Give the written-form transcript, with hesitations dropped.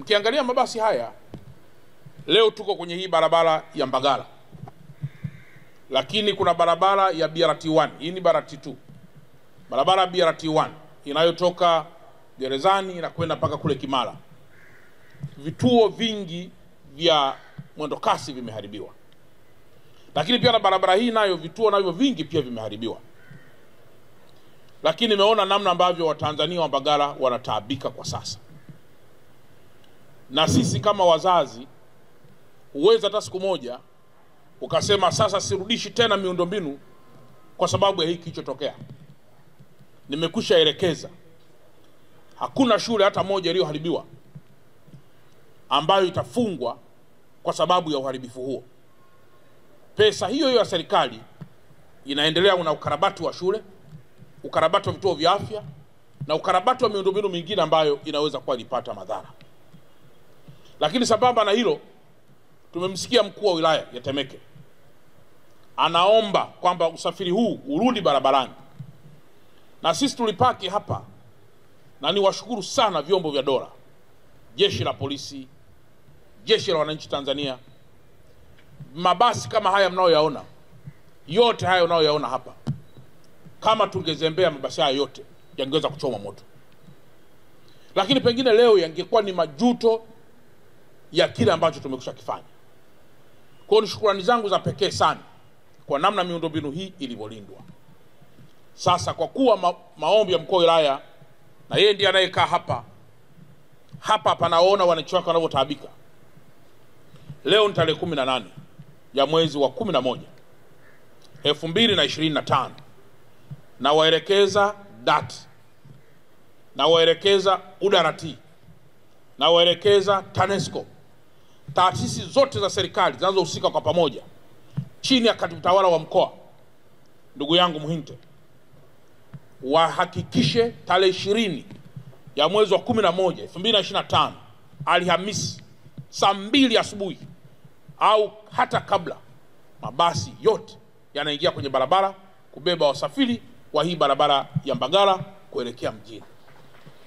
Mkiangalia mabasi haya leo, tuko kwenye hii barabara ya Mbagala, lakini kuna barabara ya BRT1, hii ni BRT2. Barabara ya BRT1 inayotoka Gerezani inakwenda mpaka kule Kimara. Vituo vingi vya mwendokasi vimeharibiwa, lakini pia na barabara hii nayo vituo navyo vingi pia vimeharibiwa. Lakini nimeona namna ambavyo Watanzania wa Mbagala wanataabika kwa sasa, na sisi kama wazazi huweza hata siku moja ukasema sasa sirudishi tena miundombinu kwa sababu ya hiki kilichotokea. Nimekwisha elekeza, hakuna shule hata moja iliyoharibiwa ambayo itafungwa kwa sababu ya uharibifu huo. Pesa hiyo ya serikali inaendelea na ukarabati wa shule, ukarabati wa vituo vya afya na ukarabati wa miundombinu mingine ambayo inaweza kuwa ilipata madhara. Lakini sambamba na hilo, tumemsikia mkuu wa wilaya ya Temeke anaomba kwamba usafiri huu urudi barabarani, na sisi tulipaki hapa, na niwashukuru sana vyombo vya dola, jeshi la polisi, jeshi la wananchi Tanzania. Mabasi kama haya mnaoyaona, yote haya unaoyaona hapa, kama tungezembea mabasi haya yote yangeweza kuchoma moto, lakini pengine leo yangekuwa ni majuto ya kile ambacho tumekwisha kifanya. Kwa hiyo shukrani zangu za pekee sana kwa namna miundombinu hii ilivyolindwa. Sasa kwa kuwa maombi ya mkuu wa wilaya, na yeye ndiye anayekaa hapa panaona wananchi wake wanavyotaabika, leo ni tarehe 18 ya mwezi wa 11 2025, na waelekeza DART, na waelekeza UDART, na waelekeza TANESCO, taasisi zote za serikali zinazohusika kwa pamoja chini ya katibu tawala wa mkoa ndugu yangu Muhinte, wahakikishe tarehe 20 ya mwezi wa 11 2025 Alhamisi saa 2 asubuhi au hata kabla, mabasi yote yanaingia kwenye barabara kubeba wasafiri wa hii barabara ya Mbagala kuelekea mjini.